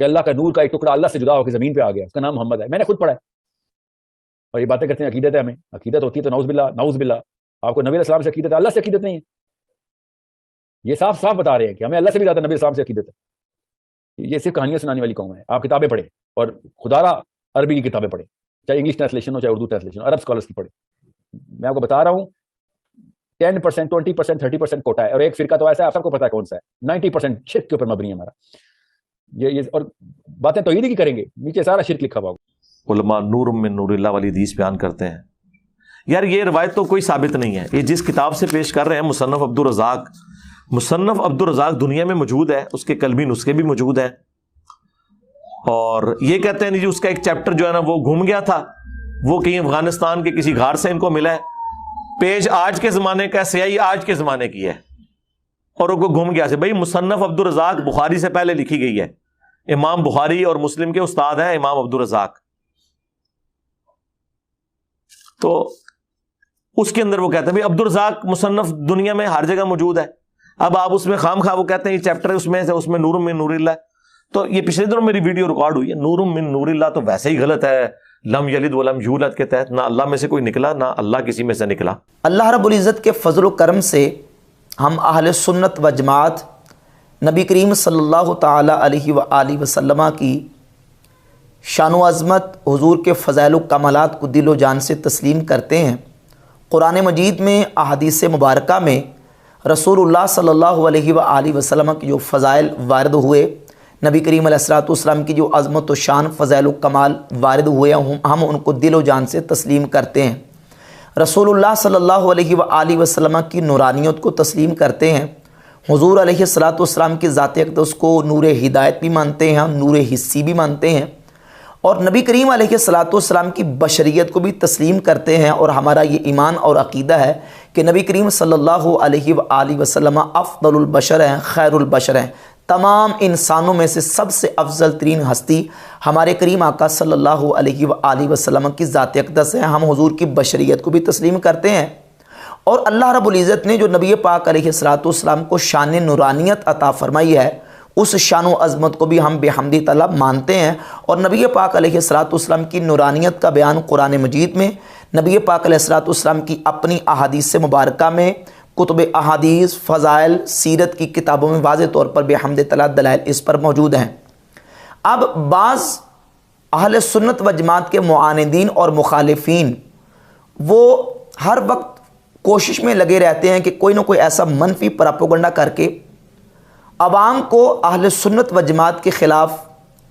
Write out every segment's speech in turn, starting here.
कि अल्लाह का नूर का एक टुकड़ा अल्लाह से जुदा होकर ज़मीन पे आ गया, उसका नाम मोहम्मद है। मैंने खुद पढ़ा है। और ये बातें करते हैं अकीदत है, हमें अकीदत होती है तो नाउज़ बिल्लाह, नाउज़ बिल्लाह। आपको नबी अलैहि सलाम से अकीदत है, अल्लाह से अकीदत नहीं है। ये साफ साफ बता रहे हैं कि हमें अल्लाह से भी ज़्यादा नबी अलैहि सलाम से अकीदत है। ये सिर्फ कहानियां सुनाने वाली कौम है। आप किताबें पढ़े और खुदारा अरबी की किताबें पढ़े, चाहे इंग्लिश ट्रांसलेशन हो चाहे उर्दू ट्रांसलेशन, अरब स्कॉलर्स की पढ़े। मैं आपको बता रहा हूँ 10%, 20%, 30% कोटा है, और एक फिरका तो ऐसा है, आप सबको पता है कौन सा है। 90% शिर्क के ऊपर मबनी है हमारा। ये और बातें तौहीद की करेंगे, नीचे सारा शिर्क लिखा हुआ। उलमा नूर मिन नूरिल्लाह वाली हदीस बयान करते हैं। यार ये रवायत तो कोई साबित नहीं है। ये जिस किताब से पेश कर रहे हैं मुसन्नफ अब्दुर रज़ाक, मुसन्नफ अब्दुर रज़ाक दुनिया में मौजूद है, उसके कलमी नुस्खे भी मौजूद हैं। और ये कहते हैं जी उसका एक चैप्टर जो है ना वो घूम गया था, वो कहीं अफगानिस्तान के किसी घाट से इनको मिला है। पेज आज के ज़माने का, स्याही आज के ज़माने की है, और वो घूम गया से। भाई मुसन्नफ अब्दुर रज़ाक बुखारी से पहले लिखी गई है। इमाम बुखारी और मुस्लिम के उस्ताद हैं इमाम अब्दुर रज़ाक। तो उसके अंदर वो कहते हैं भाई अब्दुल रज़ाक मुसन्नफ दुनिया में हर जगह मौजूद है। अब आप उसमें खाम खा वो कहते हैं ये चैप्टर है उसमें से, उसमें नूर मिन नूरिल्लाह। तो ये पिछले दिनों मेरी वीडियो रिकॉर्ड हुई है, नूर मिन नूरिल्लाह तो वैसे ही गलत है। लम यलिद व लम यूलद के तहत ना अल्लाह में से कोई निकला, ना अल्लाह किसी में से निकला। अल्लाह रब्बुल इज़्ज़त के फजल करम से हम अहले सुन्नत व जमात नबी करीम सल्लल्लाहु ताला अलैहि व आलिहि वसल्लम की शान व अज़मत, हुजूर के फ़ज़ाइल व कमालात को दिलो जान से तस्लीम करते हैं। कुरान मजीद में अहादीस मुबारका में रसूलुल्लाह सल्लल्लाहु अलैहि व आलिहि वसल्लम की जो फ़ज़ाइल वारिद हुए, नबी करीम अलैहिस्सलातु वस्सलाम की जो अज़मत व शान फ़ज़ाइल व कमाल वारिद हुए, हम उनको दिलो जान से तस्लीम करते हैं। रसूलुल्लाह सल्लल्लाहु अलैहि व आलिहि वसल्लम की नूरानियत को तस्लीम करते हैं। हुजूर अलैहिस्सलातु वस्सलाम की ज़ात अक़दस को नूर हिदायत भी मानते हैं, नूर हिस्सी भी मानते हैं, और नबी करीम अलैहिस्सलातु वस्सलाम की बशरियत को भी तस्लीम करते हैं। और हमारा ये ईमान और अक़ीदा है कि नबी करीम सल्लल्लाहु अलैहि व आलिहि वसल्लम अफ़दलुल बशर हैं, खैरुल बशर हैं। तमाम इंसानों में से सबसे अफजल तरीन हस्ती हमारे करीम आका सल्लल्लाहु अलैहि व आलिहि वसल्लम की ज़ात अक़दस है। हम हुजूर की बशरियत को भी तस्लीम करते हैं। और अल्लाह रब्बुल इज़्ज़त ने जो नबी पाक अलैहिस्सलातु वस्सलाम को शान नूरानियत अता फरमाई है, उस शान व अज़मत को भी हम बेहमदी तला मानते हैं। और नबी पाक अलैहिस्सलातु वस्सलाम की नूरानियत का बयान कुरान मजीद में, नबी पाक अलैहिस्सलातु वस्सलाम की अपनी अहादीस मुबारका में, कुतुब अहादीस, फ़ज़ाइल, सीरत की किताबों में वाज़ेह तौर पर बेहमदी तला दलाइल इस पर मौजूद हैं। अब बाज़ अहले सुन्नत व जमात के मुआनिदीन और मुखालिफीन वो हर वक्त कोशिश में लगे रहते हैं कि कोई ना कोई ऐसा मनफी प्रोपेगेंडा करके अवाम को अहले सुन्नत व जमात के ख़िलाफ़,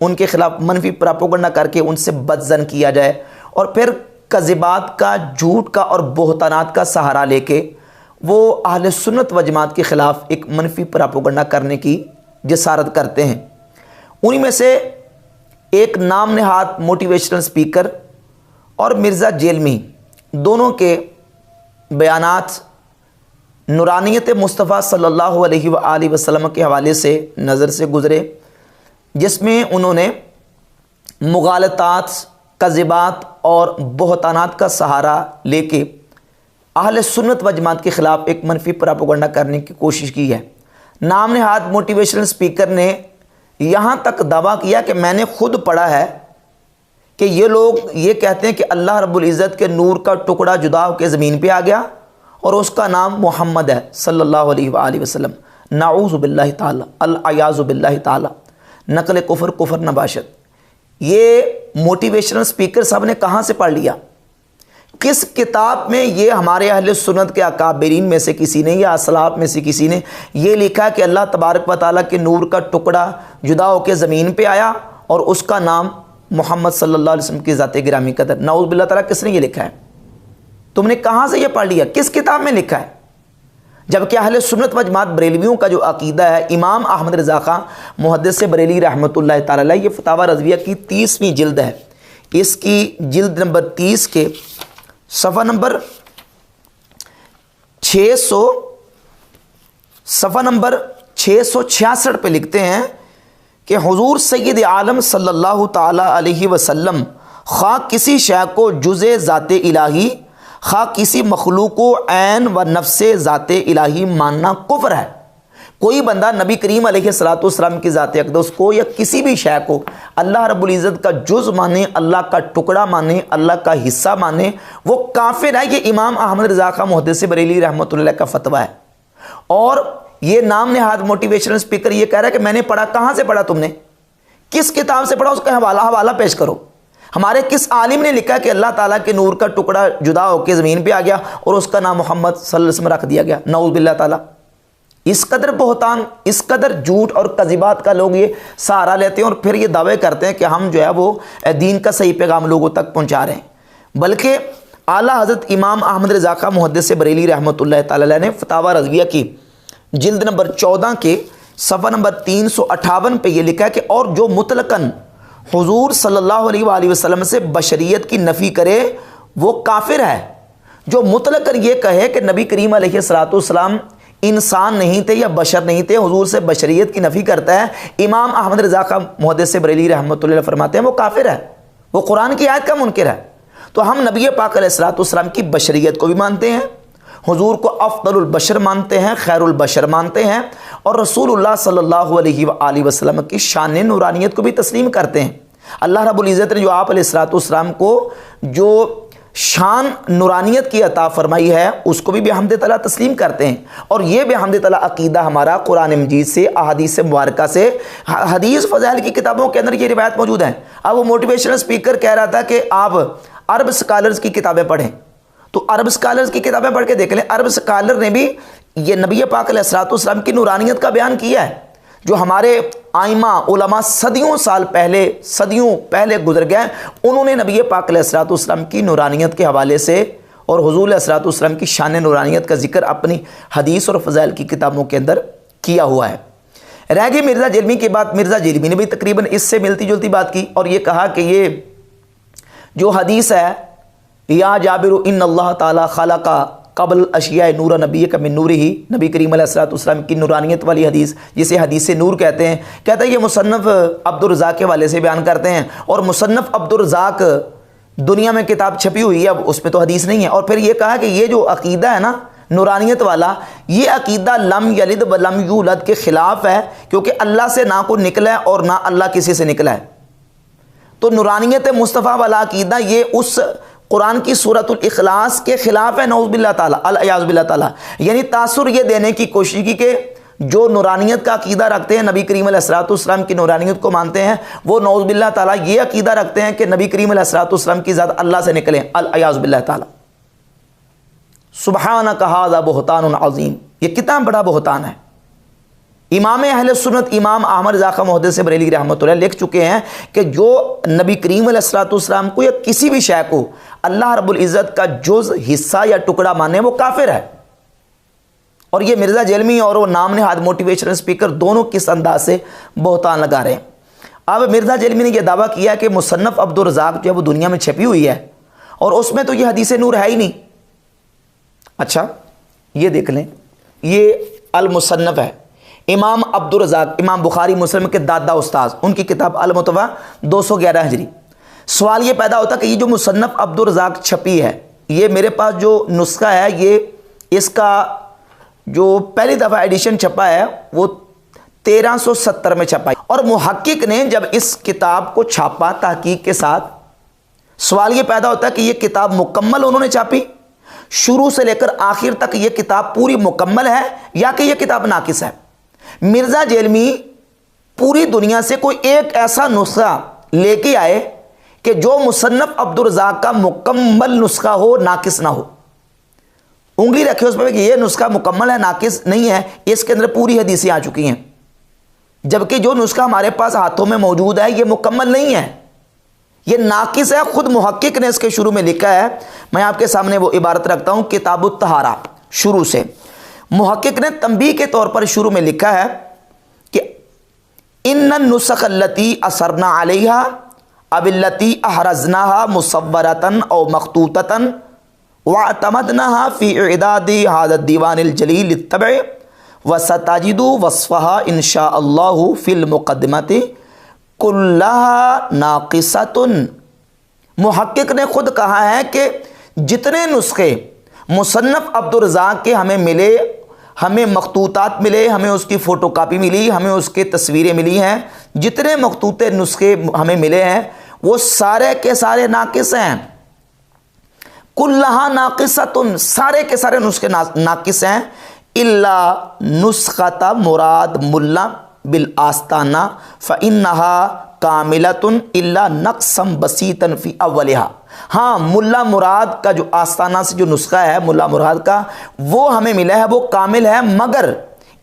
उनके ख़िलाफ़ मनफी प्रोपेगेंडा करके उनसे बदज़न किया जाए, और फिर कज़िबात का, झूठ का और बोहतानात का सहारा लेके वो अहले सुन्नत व जमात के ख़िलाफ़ एक मनफी प्रोपेगेंडा करने की जसारत करते हैं। उन्हीं में से एक नाम नहाद मोटिवेशनल स्पीकर और मिर्ज़ा जेलमी, दोनों के बयानात नूरानियत मुस्तफ़ा सल्लल्लाहु अलैहि व आलिहि वसल्लम के हवाले से नज़र से गुज़रे, जिसमें उन्होंने मुगालतात, कज़िबात और बोहतानात का सहारा लेके अहले सुन्नत व जमात के ख़िलाफ़ एक मनफी प्रोपेगेंडा करने की कोशिश की है। नाम नहाद मोटिवेशनल स्पीकर ने यहाँ तक दावा किया कि मैंने खुद पढ़ा है कि ये लोग ये कहते हैं कि अल्लाह रब्बुल इज़्ज़त के नूर का टुकड़ा जुदा होकर ज़मीन पे आ गया और उसका नाम मोहम्मद है सल्लल्लाहु अलैहि वसल्लम। नाऊज़ु बिल्लाहि ताला, अल अयाज़ु बिल्लाहि ताला, नकल कुफर, कुफर नबाशत। ये मोटिवेशनल स्पीकर साहब ने कहाँ से पढ़ लिया? किस किताब में ये हमारे अहले सुन्नत के अकाबरीन में से किसी ने या असलाफ में से किसी ने ये लिखा कि अल्लाह तबारक व तआला के नूर का टुकड़ा जुदा होकर ज़मीन पे आया और उसका नाम मोहम्मद सल्लल्लाहु अलैहि वसल्लम की ज़ात गिरामी कदर? नाऊज़ बिल्लाह ताला, किसने ये लिखा है? तुमने कहाँ से ये पढ़ लिया? किस किताब में लिखा है? जबकि अहले सुन्नत व जमात बरेलवियों का जो अकीदा है, इमाम अहमद रज़ा खां मुहद्दिस बरेली रहमतुल्लाह ताला अलैह, ये फतावा रज़विया की 30वीं जिल्द है, इसकी जिल्द नंबर 30 के सफ़ा नंबर 666 पे लिखते हैं कि हुजूर सय्यद आलम सल्लल्लाहु ताला अलैहि वसल्लम खा किसी शय को जुज़े ज़ाते इलाही, खा किसी मखलूक को ऐन व नफ्से ज़ाते इलाही मानना कुफ्र है। कोई बंदा नबी करीम अलैहिस्सलाम की ज़ात अक़दस को या किसी भी शय को अल्लाह रब्बुल इज़्ज़त का जुज़ माने, अल्लाह का टुकड़ा माने, अल्लाह का हिस्सा माने, वो काफिर है। ये इमाम अहमद रज़ा खां मुहद्दिस बरेली रहमतुल्लाह का फतवा है। और ये नाम नेहाद मोटिवेशनल स्पीकर ये कह रहा है कि मैंने पढ़ा। कहाँ से पढ़ा तुमने, किस किताब से पढ़ा, उसका हवाला पेश करो। हमारे किस आलिम ने लिखा कि अल्लाह ताला के नूर का टुकड़ा जुदा होकर ज़मीन पे आ गया और उसका नाम मोहम्मद सल्लल्लाहु अलैहि वसल्लम रख दिया गया? नऊज़ बिल्लाह ताला। इस कदर बहतान, इस कदर झूठ और कज़िबात का लोग ये सहारा लेते हैं और फिर ये दावे करते हैं कि हम जो है वो दीन का सही पैगाम लोगों तक पहुँचा रहे हैं। बल्कि आला हज़रत इमाम अहमद रज़ा खां मुहद्दिस बरेली रहमतुल्लाह ताला अलैह ने फतावा रज़विया की जिल्द नंबर 14 के सफ़ा नंबर 358 पे ये लिखा है कि और जो मुतलकन हुजूर सल्लल्लाहु अलैहि वसल्लम से बशरियत की नफ़ी करे वो काफिर है। जो मुतलकन ये कहे कि नबी करीम अलैहिस्सलाम इंसान नहीं थे या बशर नहीं थे, हुजूर से बशरियत की नफ़ी करता है, इमाम अहमद रज़ा खां मुहद्दिस बरेली रहमतुल्लाह फरमाते हैं वो काफिर है, वो कुरान की आयत का मुनकिर है। तो हम नबी पाक अलैहिस्सलाम की बशरियत को भी मानते हैं, हुजूर को अफ़दलुल बशर मानते हैं, खैरुल बशर मानते हैं और रसूलुल्लाह सल्लल्लाहु अलैहि वसल्लम की शान नूरानियत को भी तस्लीम करते हैं। अल्लाह रब्बुल इज़्ज़त ने जो आप अलैहिस्सलाम को जो शान नूरानियत की अता फरमाई है उसको भी बेहमद तआला तस्लीम करते हैं। और ये बेहमद तआला अकीदा हमारा कुरान मजीद से, अहादीस मुबारका से, हदीस फ़ज़ाइल की किताबों के अंदर ये रिवायत मौजूद है। अब वो मोटिवेशनल स्पीकर कह रहा था कि आप अरब स्कॉलर्स की किताबें पढ़ें, तो अरब स्कॉलर्स की किताबें पढ़ के देख लें। अरब स्कॉलर ने भी ये नबी पाक अलैहिस्सलाम की नूरानियत का बयान किया है। जो हमारे आइमा उलमा सदियों पहले गुजर गए, उन्होंने नबी पाक अलैहिस्सलाम की नूरानियत के हवाले से और हुजूर अलैहिस्सलाम की शान नूरानियत का जिक्र अपनी हदीस और फ़ज़ाइल की किताबों के अंदर किया हुआ है। रह गई मिर्ज़ा जेलमी की बात। मिर्ज़ा जेलमी ने भी तकरीबन इससे मिलती जुलती बात की और ये कहा कि ये जो हदीस है, या जाबिरु इन्नल्लाह ताला खलका कबल अशिया नूर नबी का मिन नूरिही, नबी करीम अलैहिस्सलाम की नूरानियत वाली हदीस जिसे हदीस नूर कहते हैं, कहता है ये मुसन्नफ़ अब्दुर रज़्ज़ाक़ के वाले से बयान करते हैं। और मुसन्नफ़ अब्दुर रज़्ज़ाक़ दुनिया में किताब छपी हुई है, अब उसमें तो हदीस नहीं है। और फिर ये कहा कि ये जो अक़ीदा है ना नूरानियत वाला, ये अक़ीदा लम यलिद व लम यूलद के ख़िलाफ़ है, क्योंकि अल्लाह से ना कोई निकला है और ना अल्लाह किसी से निकला है। तो नूरानियत मुस्तफ़ा वाला अक़ीदा ये उस कुरान की सूरतुल इखलास के खिलाफ है, नऊज़ बिल्लाह ताला, अल-अयाज़ु बिल्लाह ताला। यानी तासुर ये देने की कोशिश की कि जो नूरानियत का अकीदा रखते हैं, नबी करीम अलैहिस्सलाम की नूरानियत को मानते हैं, वो नऊज़ बिल्लाह ताला ये अकीदा रखते हैं कि नबी करीम अलैहिस्सलाम की ज़ात अल्लाह से निकले, अल-अयाज़ु बिल्लाह ताला। सुब्हानका हाज़ा बुहतानुन अज़ीम, ये कितना बड़ा बुहतान है। इमाम अहले सुन्नत इमाम अहमद रज़ा खां मुहद्दिस बरेली रहमतुल्लाह लिख चुके हैं कि जो नबी करीम अलैहिस्सलाम को या किसी भी शय को अल्लाह रब्बुल इज़्ज़त का जुज़, हिस्सा या टुकड़ा माने वो काफिर है। और ये मिर्ज़ा जेलमी और वो नाम नेहाद मोटिवेशनल स्पीकर दोनों किस अंदाज से बहतान लगा रहे हैं। अब मिर्ज़ा जेलमी ने यह दावा किया कि मुसन्नफ़ अब्दुर रज़्ज़ाक़ जो है वो दुनिया में छपी हुई है और उसमें तो ये हदीस नूर है ही नहीं। अच्छा, ये देख लें, ये अल मुसन्नफ़ है, इमाम अब्दुर रज़्ज़ाक़, इमाम बुखारी मुस्लिम के दादा उस्ताद, उनकी किताब अल मुतवा 211 हिजरी। सवाल ये पैदा होता कि ये जो मुसन्नफ़ अब्दुर रज़्ज़ाक़ छपी है, ये मेरे पास जो नुस्खा है, ये इसका जो पहली दफ़ा एडिशन छपा है वो 1370 में छपा है। और मुहक्किक ने जब इस किताब को छापा तहकीक के साथ, सवाल ये पैदा होता है कि ये किताब मुकम्मल उन्होंने छापी, शुरू से लेकर आखिर तक ये किताब पूरी मुकम्मल है या कि ये किताब नाकिस है। मिर्ज़ा जेलमी पूरी दुनिया से कोई एक ऐसा नुस्खा लेके आए कि जो मुसन्नफ़ अब्दुर रज़्ज़ाक़ का मुकम्मल नुस्खा हो, नाकिस ना हो। उंगली रखे उस पर कि ये नुस्खा मुकम्मल है, नाकिस नहीं है, इसके अंदर पूरी हदीसें आ चुकी हैं। जबकि जो नुस्खा हमारे पास हाथों में मौजूद है ये मुकम्मल नहीं है, ये नाकिस है। खुद मुहक्किक ने इसके शुरू में लिखा है, मैं आपके सामने वो इबारत रखता हूँ, किताबुत तहारा शुरू से मुहक्किक ने तंबीह के तौर पर शुरू में लिखा है कि इन्नन नुस्ख़ अल्लती असरना अलैहा अबिल्लती अहरजनाहा मुसव्वरतन औ मखतूततन वअतमदनाहा फी इदादी हाज़ा दीवानिल जलील लित्तबअ व सताजिदु वस्फ़हा इंशाअल्लाहु फिल मुक़द्दिमति कुल्लहा नाक़िसतुन। मुहक्किक ने खुद कहा है कि जितने नुस्खे मुसन्नफ़ अब्दुर रज़्ज़ाक़ के हमें मिले, हमें मखतूतात मिले, हमें उसकी फ़ोटोकॉपी मिली, हमें उसके तस्वीरें मिली हैं, जितने मखतूते नुस्खे हमें मिले हैं वो सारे के सारे नाकिस हैं। कुल्लहा नाकिसतुन, सारे के सारे नुस्खे नाकिस हैं। इल्ला नुस्खता मुराद मुल्ला बिल आस्ताना फ़इन्नहा कामिलतुन इल्ला नक्सम बसीतन फ़ी अव्वलिहा। हाँ, मुल्ला मुराद का जो आस्ताना से जो नुस्खा है मुल्ला मुराद का, वो हमें मिला है, वो कामिल है, मगर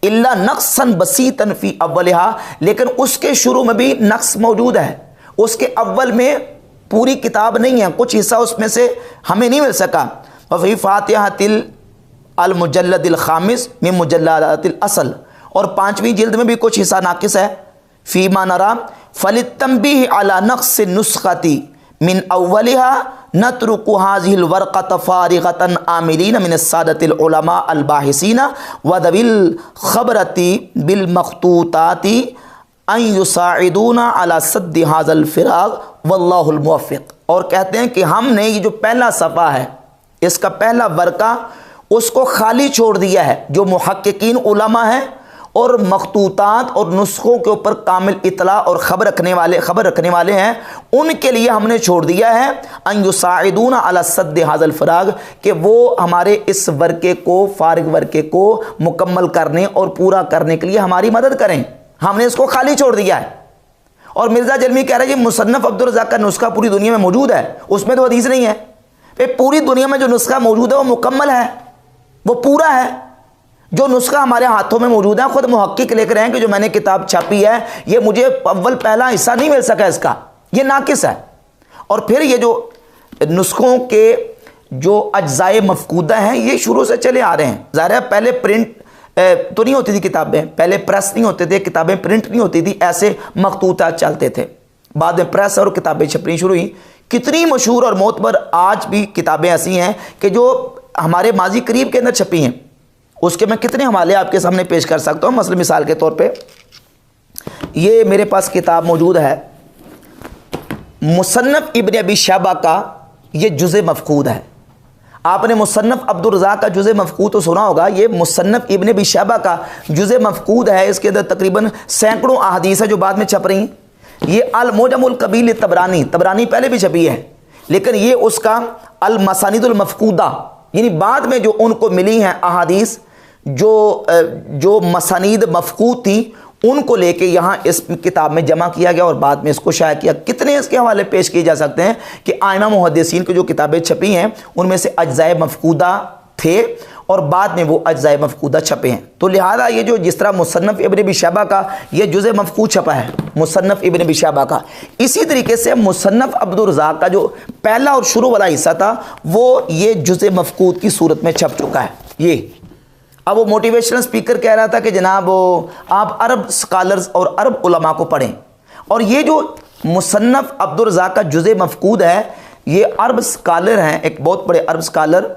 इल्ला नक्सन बसीतन फ़ी अव्वलिहा, लेकिन उसके शुरू में भी नक्स मौजूद है, उसके अव्वल में पूरी किताब नहीं है, कुछ हिस्सा उसमें से हमें नहीं मिल सका। वफ़ी फ़ातिहातिल अल मुजल्लदिल खामिस मिन मुजल्लदातिल असल, और 5वीं जिल्द में भी कुछ हिस्सा नाकिस है। फ़ीमा नरा फ़लित्तंबीह अला नक्स नुस्खती मिन अव्वलिहा नत्रुकु हाज़िहिल वर्क़त फ़ारिग़तन आमिलीन मिन अस्सादतिल उलमा अल बाहिसीना व दविल ख़बरती बिल मख़तूताती अन युसाइदूना अला सद्दि हाज़ल फ़िराग़ वल्लाहुल मुवफ़्फ़िक़। और कहते हैं कि हमने ये जो पहला सफ़ा है, इसका पहला वर्का, उसको खाली छोड़ दिया है। जो मुहक्किकीन उलमा हैं और मखतूतात और नुस्खों के ऊपर कामिल इतला और खबर रखने वाले हैं, उनके लिए हमने छोड़ दिया है अन युसाइदूना अला सद्दि हाज़ल फ़िराग़, कि वो हमारे इस वर्के को, फारिग वर्के को मुकम्मल करने और पूरा करने के लिए हमारी मदद करें। हमने इसको खाली छोड़ दिया है। और मिर्ज़ा जलमी कह रहे हैं कि मुसन्नफ़ अब्दुर रज़्ज़ाक़ का नुस्खा पूरी दुनिया में मौजूद है, उसमें तो हदीस नहीं है। फिर पूरी दुनिया में जो नुस्खा मौजूद है वो मुकम्मल है, वो पूरा है। जो नुस्खा हमारे हाथों में मौजूद है, खुद मुहक्किक लिख रहे हैं कि जो मैंने किताब छापी है, ये मुझे अव्वल पहला हिस्सा नहीं मिल सका, इसका ये नाकिस है। और फिर ये जो नुस्खों के जो अज्जाए मफकूदा हैं, ये शुरू से चले आ रहे हैं। ज़ाहिर है पहले प्रिंट तो नहीं होती थी किताबें, पहले प्रेस नहीं होते थे, किताबें प्रिंट नहीं होती थी, ऐसे मखतूतात चलते थे। बाद में प्रेस और किताबें छपनी शुरू हुई। कितनी मशहूर और मोतबर आज भी किताबें ऐसी हैं कि जो हमारे माजी करीब के अंदर छपी हैं, उसके मैं कितने हवाले आपके सामने पेश कर सकता हूँ। मसलन मिसाल के तौर पे ये मेरे पास किताब मौजूद है, मुसन्नफ़ इब्न अबी शैबा का ये जुज़े मफ़कूद है। आपने मुसन्नफ़ अब्दुर रज़्ज़ाक़ का जुज़े मफ़कूद तो सुना होगा, ये मुसन्नफ़ इब्न अबी शैबा का जुज़े मफ़कूद है। इसके अंदर तकरीबन सैकड़ों अहादीस है जो बाद में छप रही हैं। ये अल मुजमुल कबील तबरानी पहले भी छपी है, लेकिन ये उसका अल मसानिदुल मफ़कूदा, यानी बाद में जो उनको मिली हैं अहादीस, जो मसानीद मफ़कूद थी, उनको लेके यहाँ इस किताब में जमा किया गया और बाद में इसको शाया किया। कितने इसके हवाले पेश किए जा सकते हैं कि आइमा मुहद्दिसीन की जो किताबें छपी हैं उनमें से अज्जाए मफ़कूदा थे और बाद में वो अज्जाए मफ़कूदा छपे हैं। तो लिहाजा ये जो जिस तरह मुसन्नफ़ इब्न अबी शैबा का ये जुज़े मफ़कूद छपा है, मुसन्नफ़ इब्न अबी शैबा का, इसी तरीके से मुसन्नफ़ अब्दुर रज़्ज़ाक़ का जो पहला और शुरू वाला हिस्सा था वो ये जुज़े मफ़कूद की सूरत में छप चुका है। ये अब वो मोटिवेशनल स्पीकर कह रहा था कि जनाब आप अरब स्कॉलर्स और अरब उलमा को पढ़ें, और ये जो मुसन्नफ़ अब्दुर रज़्ज़ाक़ का जुज़े मफ़कूद है, ये अरब स्कॉलर हैं, एक बहुत बड़े अरब स्कॉलर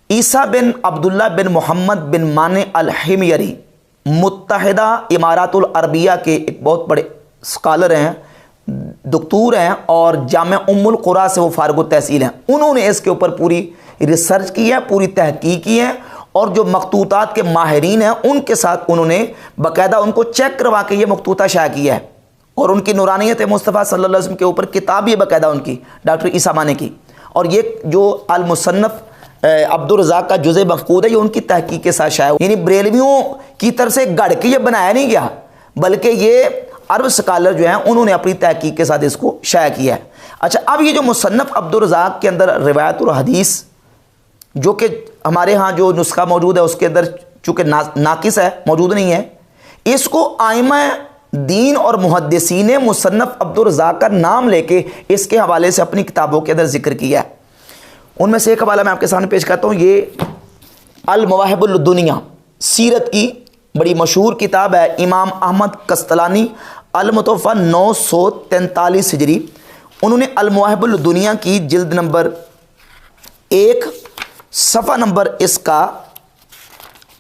ईसा बिन अब्दुल्ला बिन मोहम्मद बिन माने अल हिमयरी, मुत्तहिदा इमारातुल अरबिया के एक बहुत बड़े स्कॉलर हैं, दुक्तूर हैं, और जामिया उम्मुल कुरा से वो फारिग तहसील हैं। उन्होंने इसके ऊपर पूरी रिसर्च की है, पूरी तहकीक की है, और जो मखतूतात के माहिरीन हैं उनके साथ उन्होंने बाकायदा उनको चेक करवा के ये मखतूता शाया किया है। और उनकी नूरानियत मुस्तफ़ा सल्लल्लाहु अलैहि वसल्लम के ऊपर किताब भी बाकायदा उनकी डॉक्टर ईसा माने की। और ये जो अल मुसन्नफ़ अब्दुर रज़्ज़ाक़ का जुज़े मफ़कूद है, ये उनकी तहकीक के साथ शाया, यानी बरेलवियों की तरफ से गढ़ के ये बनाया नहीं गया, बल्कि ये अरब स्कॉलर जो हैं उन्होंने अपनी तहकीक के साथ इसको शाया किया है। अच्छा, अब ये जो मुसन्नफ़ अब्दुर रज़्ज़ाक़ के अंदर रिवायत और हदीस जो कि हमारे यहाँ जो नुस्खा मौजूद है उसके अंदर चूँकि नाकिस है, मौजूद नहीं है, इसको आइमा दीन और मुहद्दिसीन ने मुसन्नफ़ अब्दुर रज़्ज़ाक़ का नाम लेके इसके हवाले से अपनी किताबों के अंदर जिक्र किया है। उनमें से एक हवाला मैं आपके सामने पेश करता हूँ। ये अल मवाहिबुल दुनिया सीरत की बड़ी मशहूर किताब है, इमाम अहमद कस्तलानी अल मुतवफ़ा 943 हिजरी, उन्होंने अल मवाहिबुल दुनिया की जिल्द नंबर 1 सफ़ा नंबर इसका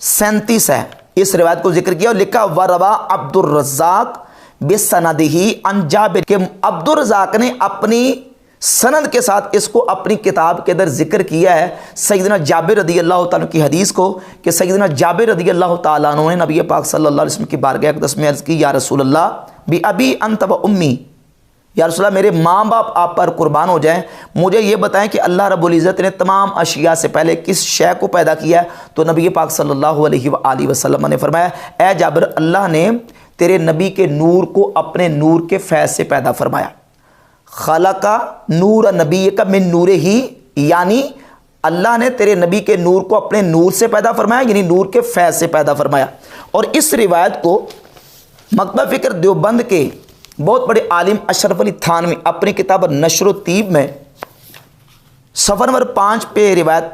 37 है, इस रिवायत को जिक्र किया और लिखा वरवा अब्दुर रज़्ज़ाक़ बिसनदिही अन जाबिर, के अब्दुर रज़्ज़ाक़ ने अपनी सनद के साथ इसको अपनी किताब के अंदर जिक्र किया है सैयदना जाबिर रदी अल्लाह ताला की हदीस को, कि सैयदना जाबिर रदी अल्लाह ताला अन्हु ने नबी पाक सल्लल्लाहु अलैहि वसल्लम की बारगाह अक़दस में अर्ज़ की, या रसूल अल्लाह बी अबी अंत व उम्मी, या रसूल अल्लाह मेरे माँ बाप आप पर कुर्बान हो जाएं, मुझे ये बताएं कि अल्लाह रब्बुल इज़्ज़त ने तमाम अशिया से पहले किस शय को पैदा किया है? तो नबी पाक सल्लल्लाहु अलैहि वसल्लम ने फरमाया, ए जाबिर, अल्लाह ने तेरे नबी के नूर को अपने नूर के फैज़ से पैदा फरमाया। खलका नूर नबी का मिन नूर ही, यानी अल्लाह ने तेरे नबी के नूर को अपने नूर से पैदा फरमाया, यानी नूर के फैज़ से पैदा फरमाया। और इस रिवायत को मकतब फ़िक्र देवबंद के बहुत बड़े आलिम अशरफ अली थानवी अपनी किताब नशर तीब में सफ़र नंबर 5 पे रिवायत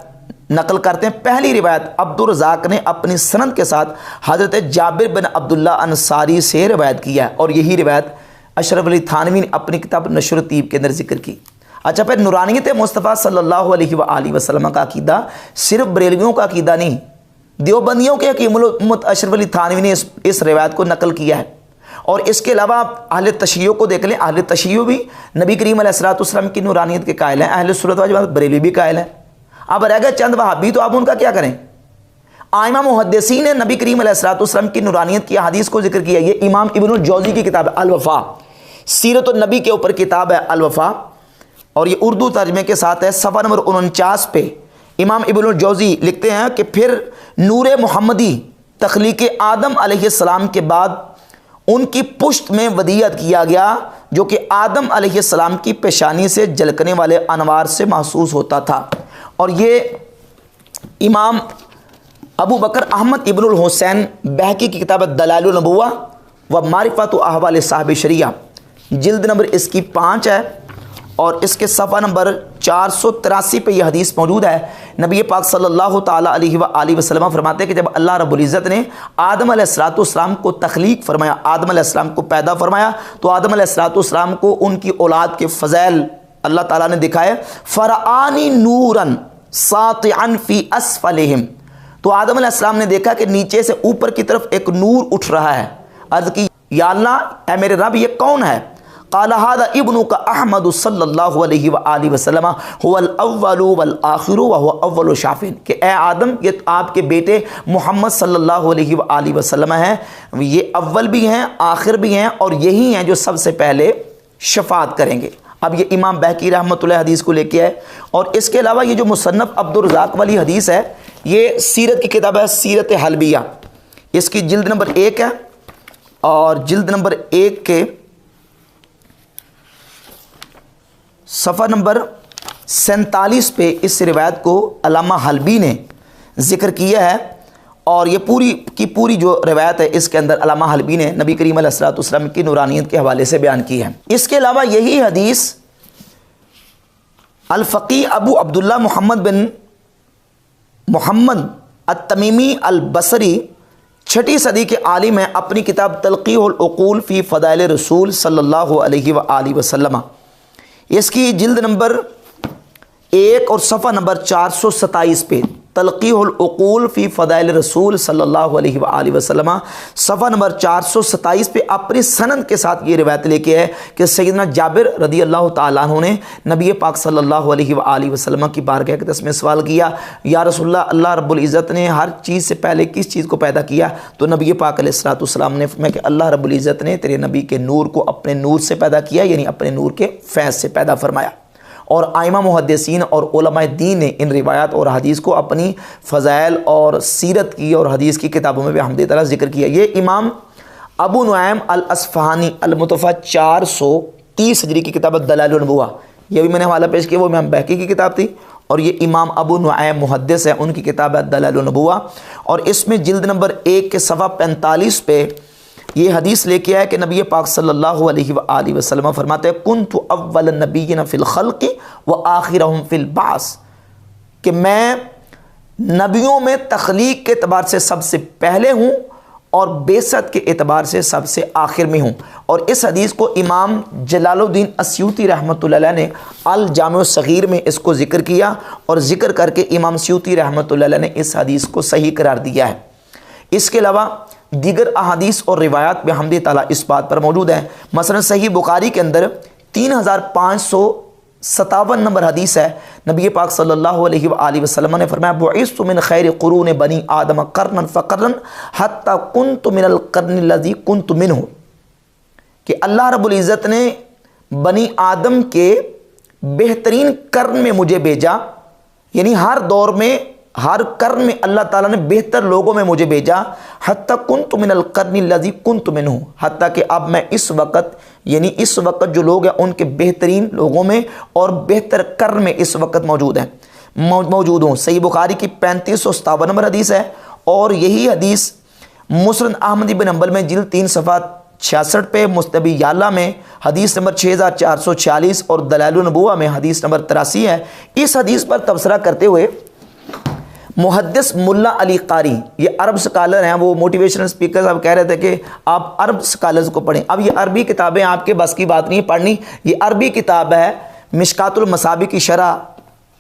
नकल करते हैं। पहली रिवायत अब्दुर रज़ाक ने अपनी सनद के साथ हज़रत जाबिर बिन अब्दुल्ला अंसारी से रिवायत किया है, और यही रिवायत अशरफ अली थानवी ने अपनी किताब नशर तीब के अंदर जिक्र की। अच्छा, फिर नूरानियत मुस्तफ़ा सल्लल्लाहु अलैहि वसल्लम का अकीदा सिर्फ बरेलवियों का अकीदा नहीं, देवबंदियों के हकीमुल उम्मत अशरफ अली थानवी ने इस रिवायत को नकल किया है। और इसके अलावा आप अहले तशय्यो को देख लें, अहले तशय्यो भी नबी करीम अलैहिस्सलाम की नूरानियत के कायल हैं, अहले सुन्नत वल जमात बरेलवी भी कायल हैं। अब रह गए चंद वहाबी, तो आप उनका क्या करें? आइमा मुहद्दिसीन ने नबी करीम अलैहिस्सलाम की नूरानियत की हदीस को जिक्र किया। ये इमाम इब्नुल जौज़ी की किताब है अल वफ़ा, सीरत नबी के ऊपर किताब है अल वफ़ा, और ये उर्दू तर्जमे के साथ है। सफ़ा नंबर 49 पे इमाम इब्नुल जौज़ी लिखते हैं कि फिर नूर मुहम्मदी तख्लीक़ आदम अलैहिस्सलाम के बाद उनकी पुश्त में वदीयत किया गया, जो कि आदम अलैहिस्सलाम की पेशानी से झलकने वाले अनवार से महसूस होता था। और ये इमाम अबू बकर अहमद इब्नुल हुसैन बहकी की किताब दलाइलुन नबुव्वा व मारिफत अहवाल साहिब शरिया, जिल्द नंबर इसकी 5 है, और इसके सफ़ा नंबर 483 पे यह हदीस मौजूद है। नबी पाक सल्लल्लाहु ताला अलैहि वसल्लम फरमाते हैं कि जब अल्लाह रब्बुल इज़्ज़त ने आदम अलैहिस्सलाम को तख्लीक फरमाया, आदम अलैहिस्सलाम को पैदा फरमाया, तो आदम अलैहिस्सलाम को उनकी औलाद के फ़ज़ैल अल्लाह ताला ने दिखाए। फ़रआनी नूरन सातिअन फ़ी अस्फ़लिहिम, तो आदम अलैहिस्सलाम ने देखा कि नीचे से ऊपर की तरफ एक नूर उठ रहा है। अर्ज़ की, या अल्लाह, ऐ मेरे रब, ये कौन है? क़ाला हाज़ा इब्नु का अहमद सल्लल्लाहु अलैहि वसल्लम हुवल अव्वलु वल आखिरु व हुवा अव्वलु शाफ़िन, कि ए आदम, ये आपके बेटे मोहम्मद सल्लल्लाहु अलैहि वसल्लम हैं, ये अव्वल भी हैं, आखिर भी हैं, और यही हैं जो सबसे पहले शफ़ाअत करेंगे। अब ये इमाम बहकी रहमतुल्लाह हदीस को लेके आए। और इसके अलावा ये जो मुसन्नफ़ अब्दुर रज़ाक वाली हदीस है, ये सीरत की किताब है सीरत हलबिया, इसकी जिल्द नंबर 1 है, और जिल्द नंबर 1 के सफ़ा नंबर 47 पे इस रिवायत को अल्लामा हलबी ने ज़िक्र किया है। और ये पूरी की पूरी जो रिवायत है, इसके अंदर अल्लामा हलबी ने नबी करीम अलैहिस्सलाम की नूरानियत के हवाले से बयान की है। इसके अलावा यही हदीस अल-फ़क़ीह अबू अब्दुल्ला मोहम्मद बिन मोहम्मद अत-तमीमी अल-बसरी 6ठी सदी के आलिम हैं, अपनी किताब तलक़ीहुल उक़ूल फ़ी फ़दाइल रसूल सल्लल्लाहु अलैहि वसल्लम, इसकी जिल्द नंबर 1 और सफ़ा नंबर 427 पे तलक़ीहुल उक़ूल फ़ी फ़दाइल रसूल सल्लल्लाहु अलैहि वसल्लम, सफ़ा नंबर 427 पे अपनी सनद के साथ ये रिवायत लेके है कि सैयदना जाबिर रदी अल्लाह ताला अन्हु ने नबी पाक सल्लल्लाहु अलैहि वसल्लम की बारगाह अक़दस में सवाल किया, या रसूलल्लाह, अल्लाह रब्बुल इज़्ज़त ने हर चीज़ से पहले किस चीज़ को पैदा किया? तो नबी पाक अलैहिस्सलाम ने फरमाया कि अल्लाह रब्बुल इज़्ज़त ने तेरे नबी के नूर को अपने नूर से पैदा किया, यानी अपने नूर के फैज़ से पैदा फरमाया। और आइमा मुहद्दिसीन और उलमाए दीन ने इन रिवायात और हदीस को अपनी फ़ज़ाइल और सीरत की और हदीस की किताबों में भी हमदे जिक्र किया। ये इमाम अबू नुआइम अल-अस्फ़हानी अल-मुतफ़ा 430 हिजरी की किताब दलाइलुन नबुव्वा, ये भी मैंने हवाला पेश किया, वो इमाम बहकी की किताब थी। और ये इमाम अबू नुआइम मुहद्दिस है, उनकी किताब है दलाइलुन नबुव्वा, और इसमें जिल्द नंबर 1 के सफ़ा 45 पे ये हदीस लेके आया कि नबी पाक सल्लल्लाहु अलैहि वसल्लम फरमाते हैं, कुन्तु अव्वल नबिय्यिन फ़िल ख़ल्क़ि व आखिरहुम फ़िल बास, कि मैं नबियों में तख्लीक के एतबार से सबसे पहले हूँ और बेसत के एतबार से सबसे आखिर में हूँ। और इस हदीस को इमाम जलालुद्दीन अस्यूती रहमतुल्लाह अलैह ने अल जामे सगीर में इसको ज़िक्र किया, और ज़िक्र करके इमाम स्यूती रहमतुल्लाह अलैह ने इस हदीस को सही करार दिया है। इसके अलावा दीगर अहादीस और रिवायात में हमदे ताला इस बात पर मौजूद है। मसलन सही बुखारी के अंदर 3500 57 नंबर हदीस है। नबी पाक सल्लल्लाहु अलैहि वसल्लम ने फरमाया बुइस्तु मिन खैरि कुरून बनी आदम कर्नन फ़कर्नन हत्ता कुन्तु मिनल कर्नि लज़ी कुन्तु मिन्हु, कि अल्लाह रब्बुल इज़्ज़त ने बनी आदम के बेहतरीन कर्न में मुझे भेजा, यानी हर दौर में हर कर्न में अल्लाह ताला ने बेहतर लोगों में मुझे भेजा। हत्ता कुन्तु मिनल कर्नि लज़ी कुन्तु मिन्हु, हत्ता कि अब मैं इस वक़्त यानी इस वक़्त जो लोग हैं उनके बेहतरीन लोगों में और बेहतर कर्न में इस वक़्त मौजूद हूँ। सही बुखारी की 3557 नंबर हदीस है। और यही हदीस मुस्नद अहमद इब्न हंबल में जिल्द 3 सफ़ा 66 पे, मुस्तबी याला में हदीस नंबर 6446 और दलाइलुन नबुव्वा में हदीस नंबर 83 है। इस हदीस पर तबसरा करते हुए मुहद्दिस मुल्ला अली कारी, ये अरब स्कॉलर हैं, वो मोटिवेशनल स्पीकर साहब कह रहे थे कि आप अरब स्कॉलर्स को पढ़ें। अब ये अरबी किताबें आपके बस की बात नहीं है पढ़नी, ये अरबी किताब है मिशकातुल मसाबी की शरह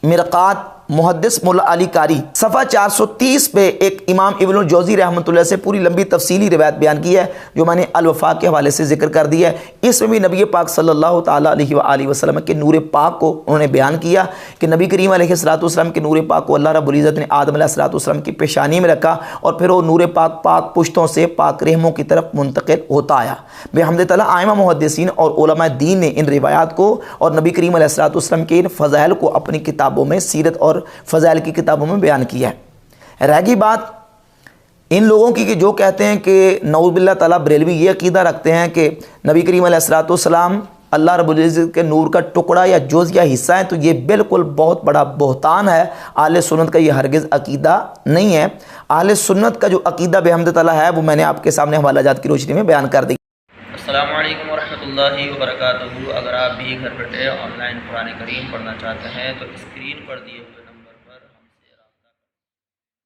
मिरकात मुहद्दिस मुल्ला अली कारी, सफ़ा 430 पे एक इमाम इब्नुल जौज़ी रहमतुल्लाह से पूरी लंबी तफसीली रिवायत बयान की है जो मैंने अल वफ़ा के हवाले से जिक्र कर दिया है। इसमें भी नबी पाक सल्लल्लाहु ताला अलैहि वसल्लम के नूर पाक को उन्होंने बयान किया कि नबी करीम अलैहिस्सलातु वस्सलाम के नूर पाक को अल्लाह रब्बुल इज़्ज़त ने आदम अलैहिस्सलातु वस्सलाम की पेशानी में रखा और फिर वो नूर पाक पाक पुश्तों से पाक रहमों की तरफ मुंतकिल होता आया। बेहम्द ताला आइमा मुहद्दिसीन और उलमा दीन ने इन रिवायात को और नबी करीम अलैहिस्सलातु वस्सलाम के इन फ़ज़ाइल को अपनी किताबों में सीरत और फ़ज़ाइल की किताबों में बयान किया है। रह गई बात इन लोगों की कि जो कहते हैं कि नऊज़ुबिल्लाह ताला बरेलवी ये अकीदा रखते हैं कि नबी करीम अलैहिस्सलातु वस्सलाम अल्लाह रब्बुल इज़्ज़त के नूर का टुकड़ा या जुज़ या हिस्सा है, तो ये बिल्कुल बहुत बड़ा बहतान है। अहले सुन्नत का ये हरगिज़ अकीदा नहीं है। अहले सुन्नत का जो अकीदा बेहम्द ताला है वो मैंने आपके सामने हवाला जात की रोशनी में बयान कर दी। अस्सलामु अलैकुम वरहमतुल्लाहि वबरकातुहू। अगर आप भी घर बैठे ऑनलाइन कुरान करीम पढ़ना चाहते हैं तो स्क्रीन पर दिए हुए